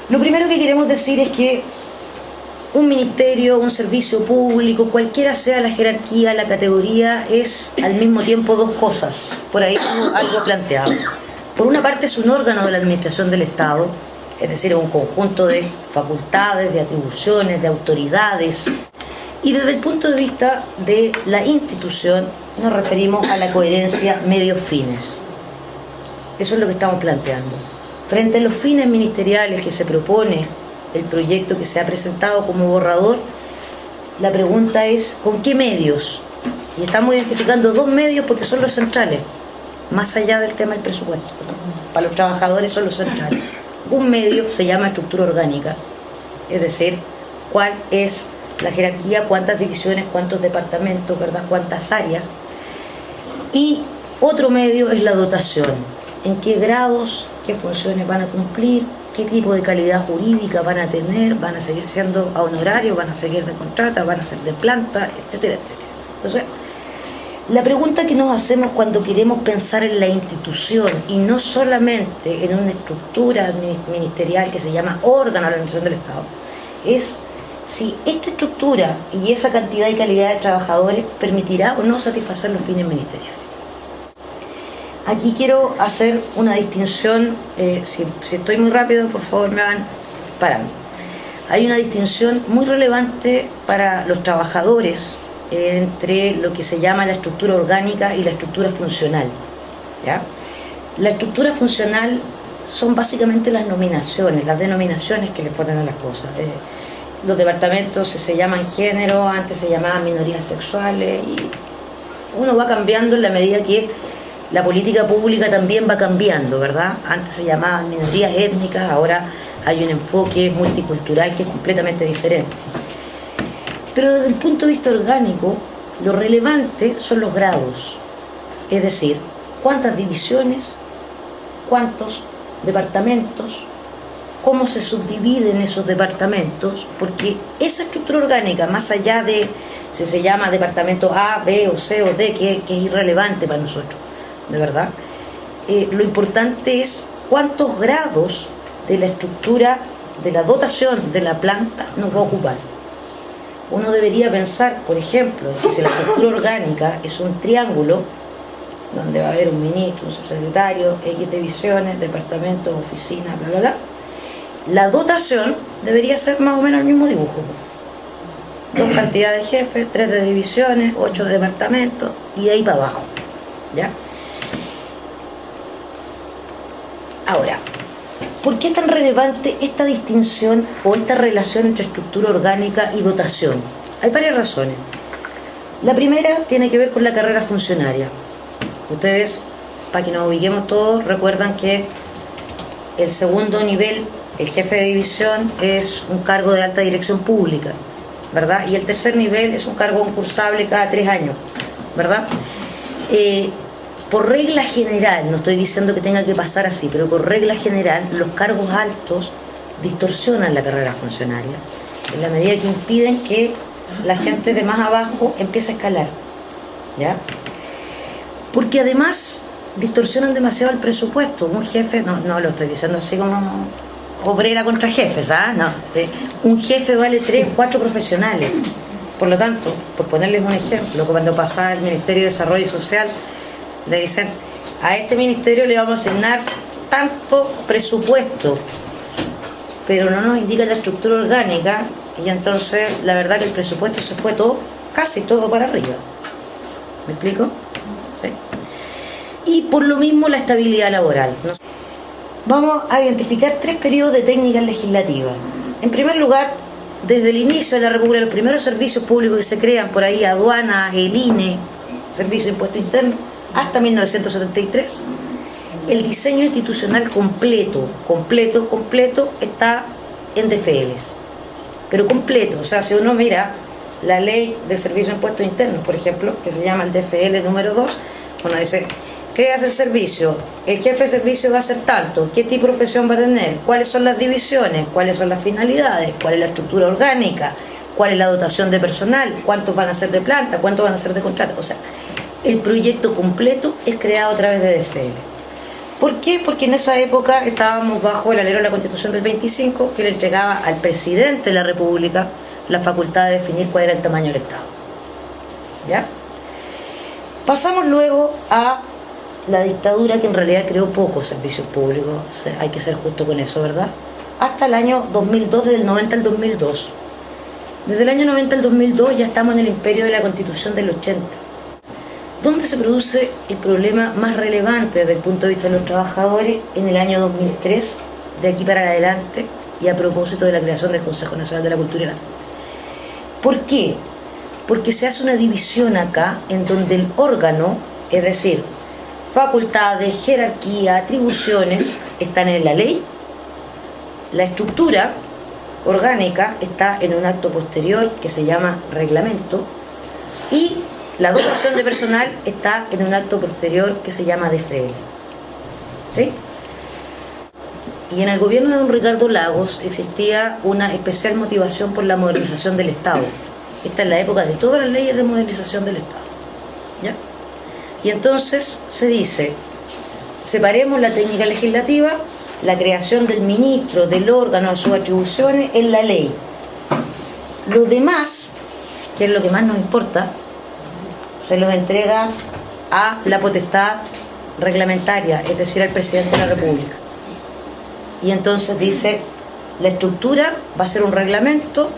Lo primero que queremos decir es que un ministerio, un servicio público, cualquiera sea la jerarquía, la categoría, es al mismo tiempo dos cosas. Por ahí algo planteado. Por una parte es un órgano de la administración del Estado, es decir, es un conjunto de facultades, de atribuciones, de autoridades. Y desde el punto de vista de la institución nos referimos a la coherencia medios-fines. Eso es lo que estamos planteando. Frente a los fines ministeriales que se propone el proyecto que se ha presentado como borrador, la pregunta es ¿con qué medios? Y estamos identificando dos medios porque son los centrales, más allá del tema del presupuesto. Para los trabajadores son los centrales. Un medio se llama estructura orgánica, es decir, cuál es la jerarquía, cuántas divisiones, cuántos departamentos, ¿verdad?, cuántas áreas. Y otro medio es la dotación, en qué grados, qué funciones van a cumplir, qué tipo de calidad jurídica van a tener, van a seguir siendo a honorario, van a seguir de contrata, van a ser de planta, etcétera, etcétera. Entonces, la pregunta que nos hacemos cuando queremos pensar en la institución y no solamente en una estructura ministerial que se llama órgano de la administración del Estado, es si esta estructura y esa cantidad y calidad de trabajadores permitirá o no satisfacer los fines ministeriales. Aquí quiero hacer una distinción, si estoy muy rápido, por favor me van parando. Hay una distinción muy relevante para los trabajadores entre lo que se llama la estructura orgánica y la estructura funcional, ¿ya? La estructura funcional son básicamente las nominaciones, las denominaciones que le ponen a las cosas. Los departamentos se llaman género, antes se llamaban minorías sexuales, y uno va cambiando en la medida que la política pública también va cambiando, ¿verdad? Antes se llamaban minorías étnicas, ahora hay un enfoque multicultural que es completamente diferente. Pero desde el punto de vista orgánico, lo relevante son los grados, es decir, cuántas divisiones, cuántos departamentos, cómo se subdividen esos departamentos, porque esa estructura orgánica, más allá de si se llama departamento A, B o C o D, que es irrelevante para nosotros, de verdad, lo importante es cuántos grados de la estructura, de la dotación de la planta nos va a ocupar. Uno debería pensar, por ejemplo, que si la estructura orgánica es un triángulo, donde va a haber un ministro, un subsecretario, X divisiones, departamentos, oficinas, bla, bla, bla, la dotación debería ser más o menos el mismo dibujo. 2 cantidades de jefes, 3 de divisiones, 8 de departamentos, y de ahí para abajo, ¿ya? Ahora, ¿por qué es tan relevante esta distinción o esta relación entre estructura orgánica y dotación? Hay varias razones. La primera tiene que ver con la carrera funcionaria. Ustedes, para que nos ubiquemos todos, recuerdan que el segundo nivel, el jefe de división, es un cargo de alta dirección pública, ¿verdad? Y el tercer nivel es un cargo concursable cada 3 años, ¿verdad? Por regla general, no estoy diciendo que tenga que pasar así, pero por regla general, los cargos altos distorsionan la carrera funcionaria, en la medida que impiden que la gente de más abajo empiece a escalar, ¿ya? Porque además distorsionan demasiado el presupuesto. Un jefe, no lo estoy diciendo así como obrera contra jefes, ¿ah? No, un jefe vale 3 o 4 profesionales. Por lo tanto, por ponerles un ejemplo, cuando pasa el Ministerio de Desarrollo Social, le dicen, a este ministerio le vamos a asignar tanto presupuesto, pero no nos indica la estructura orgánica, y entonces la verdad que el presupuesto se fue todo, casi todo para arriba. ¿Me explico? ¿Sí? Y por lo mismo la estabilidad laboral, ¿no? Vamos a identificar 3 periodos de técnicas legislativas. En primer lugar, desde el inicio de la República, los primeros servicios públicos que se crean por ahí, aduanas, el INE, Servicio de Impuesto Interno, hasta 1973, el diseño institucional completo está en DFLs, pero completo. O sea, si uno mira la ley del Servicio de Impuestos Internos, por ejemplo, que se llama el DFL número 2, uno dice, creas el servicio, el jefe de servicio va a ser tanto, qué tipo de profesión va a tener, cuáles son las divisiones, cuáles son las finalidades, cuál es la estructura orgánica, cuál es la dotación de personal, cuántos van a ser de planta, cuántos van a ser de contrato. O sea, el proyecto completo es creado a través de DFL. ¿Por qué? Porque en esa época estábamos bajo el alero de la Constitución del 25, que le entregaba al presidente de la República la facultad de definir cuál era el tamaño del Estado. ¿Ya? Pasamos luego a la dictadura, que en realidad creó pocos servicios públicos, hay que ser justo con eso, ¿verdad? Hasta el año 2002, desde el 90 al 2002. Desde el año 90 al 2002 ya estamos en el imperio de la Constitución del 80. ¿Dónde se produce el problema más relevante desde el punto de vista de los trabajadores? En el año 2003, de aquí para adelante, y a propósito de la creación del Consejo Nacional de la Cultura y el Arte. ¿Por qué? Porque se hace una división acá en donde el órgano, es decir, facultades, jerarquía, atribuciones, están en la ley. La estructura orgánica está en un acto posterior que se llama reglamento, y la dotación de personal está en un acto posterior que se llama DFL. ¿Sí? Y en el gobierno de don Ricardo Lagos existía una especial motivación por la modernización del Estado. Esta es la época de todas las leyes de modernización del Estado. ¿Ya? Y entonces se dice, separemos la técnica legislativa, la creación del ministro, del órgano, de sus atribuciones en la ley. Lo demás, que es lo que más nos importa, se los entrega a la potestad reglamentaria, es decir, al presidente de la República. Y entonces dice, la estructura va a ser un reglamento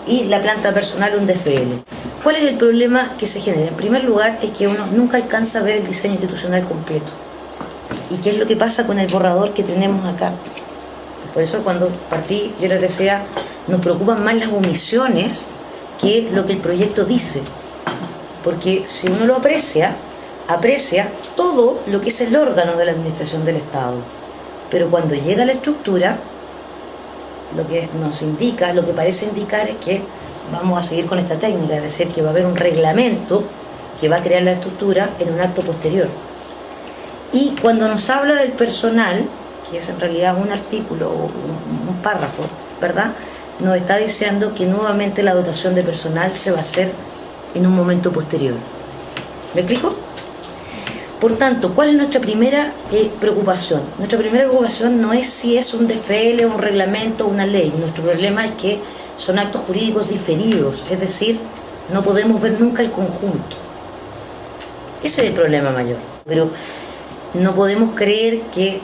y la planta personal un DFL. ¿Cuál es el problema que se genera? En primer lugar, es que uno nunca alcanza a ver el diseño institucional completo. ¿Y qué es lo que pasa con el borrador que tenemos acá? Por eso cuando partí, yo les decía, nos preocupan más las omisiones que lo que el proyecto dice. Porque si uno lo aprecia todo lo que es el órgano de la administración del Estado. Pero cuando llega a la estructura, lo que nos indica, lo que parece indicar es que vamos a seguir con esta técnica, es decir, que va a haber un reglamento que va a crear la estructura en un acto posterior. Y cuando nos habla del personal, que es en realidad un artículo o un párrafo, ¿verdad?, nos está diciendo que nuevamente la dotación de personal se va a hacer en un momento posterior. ¿Me explico? Por tanto, ¿cuál es nuestra primera preocupación? Nuestra primera preocupación no es si es un DFL, un reglamento o una ley. Nuestro problema es que son actos jurídicos diferidos, es decir, no podemos ver nunca el conjunto. Ese es el problema mayor. Pero no podemos creer que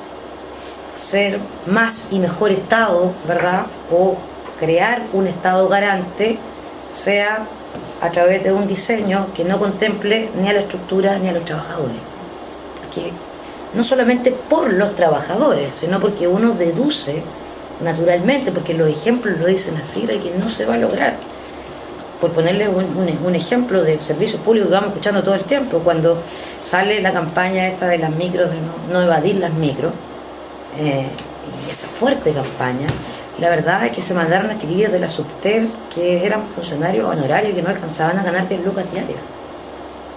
ser más y mejor Estado, ¿verdad?, o crear un Estado garante sea a través de un diseño que no contemple ni a la estructura ni a los trabajadores. Porque no solamente por los trabajadores, sino porque uno deduce naturalmente, porque los ejemplos lo dicen así, de que no se va a lograr. Por ponerle un ejemplo del servicio público que vamos escuchando todo el tiempo, cuando sale la campaña esta de las micros, de no evadir las micros, y esa fuerte campaña, la verdad es que se mandaron a chiquillos de la Subtel que eran funcionarios honorarios y que no alcanzaban a ganar 10 lucas diarias.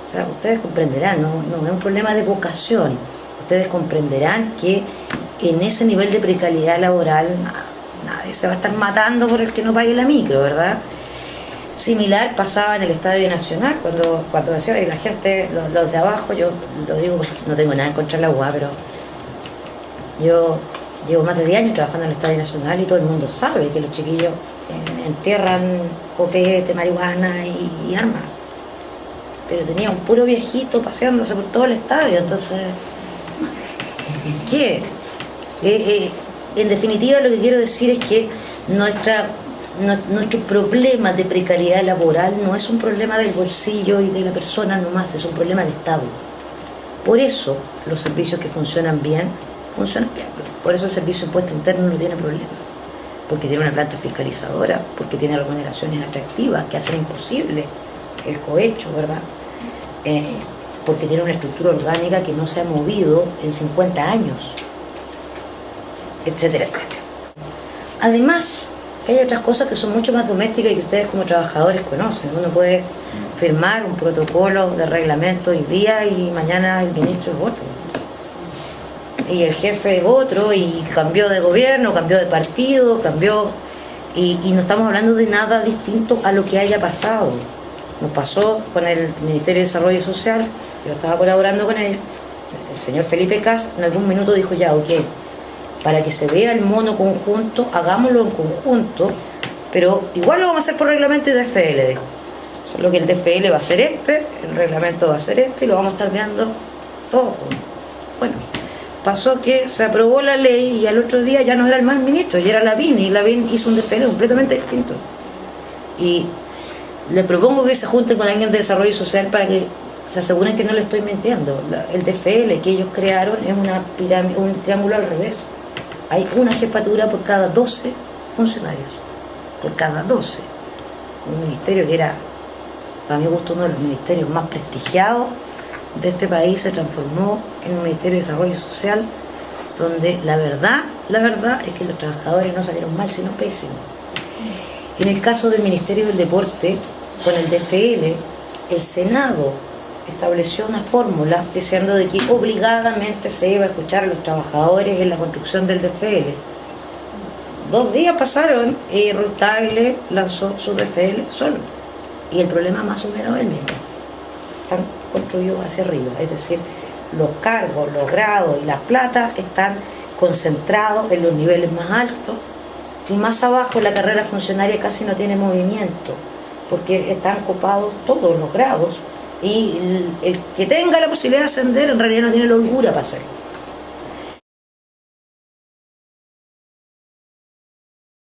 O sea, ustedes comprenderán, no es un problema de vocación. Ustedes comprenderán que en ese nivel de precariedad laboral nadie se va a estar matando por el que no pague la micro, ¿verdad? Similar pasaba en el Estadio Nacional, cuando decía la gente, los de abajo, yo lo digo porque no tengo nada en contra de la UA, pero yo llevo más de 10 años trabajando en el Estadio Nacional y todo el mundo sabe que los chiquillos entierran copete, marihuana y armas. Pero tenía un puro viejito paseándose por todo el estadio, entonces, ¿qué? En definitiva, lo que quiero decir es que nuestro problema de precariedad laboral no es un problema del bolsillo y de la persona nomás, es un problema de Estado. Por eso los servicios que funcionan bien. Por eso el Servicio de Impuesto Interno no tiene problema, porque tiene una planta fiscalizadora, porque tiene remuneraciones atractivas que hacen imposible el cohecho, ¿verdad? Porque tiene una estructura orgánica que no se ha movido en 50 años, etcétera, etcétera. Además, que hay otras cosas que son mucho más domésticas y que ustedes como trabajadores conocen. Uno puede firmar un protocolo de reglamento hoy día y mañana el ministro es otro. Y el jefe es otro, y cambió de gobierno, cambió de partido, y no estamos hablando de nada distinto a lo que haya pasado. Nos pasó con el Ministerio de Desarrollo Social, yo estaba colaborando con ellos, El señor Felipe Cas en algún minuto dijo ya, ok, para que se vea el mono conjunto, hagámoslo en conjunto, pero igual lo vamos a hacer por reglamento y DFL, dijo. Solo que el DFL va a ser este, el reglamento va a ser este, y lo vamos a estar viendo todos juntos. Bueno, pasó que se aprobó la ley y al otro día ya no era el mal ministro, ya era Lavín, y Lavín hizo un DFL completamente distinto. Y le propongo que se junten con alguien de desarrollo social para que se aseguren que no le estoy mintiendo. El DFL que ellos crearon es una pirámide, un triángulo al revés. Hay una jefatura por cada 12 funcionarios. Por cada 12. Un ministerio que era, para mi gusto, uno de los ministerios más prestigiados de este país, se transformó en un ministerio de desarrollo social donde la verdad es que los trabajadores no salieron mal, sino pésimos. En el caso del Ministerio del Deporte, con el DFL, el Senado estableció una fórmula diciendo de que obligadamente se iba a escuchar a los trabajadores en la construcción del DFL. 2 días pasaron y Ruiz Tagle lanzó su DFL solo. Y el problema más o menos es el mismo. Están construidos hacia arriba, es decir, los cargos, los grados y la plata están concentrados en los niveles más altos, y más abajo la carrera funcionaria casi no tiene movimiento, porque están copados todos los grados, y el que tenga la posibilidad de ascender en realidad no tiene la holgura para hacerlo.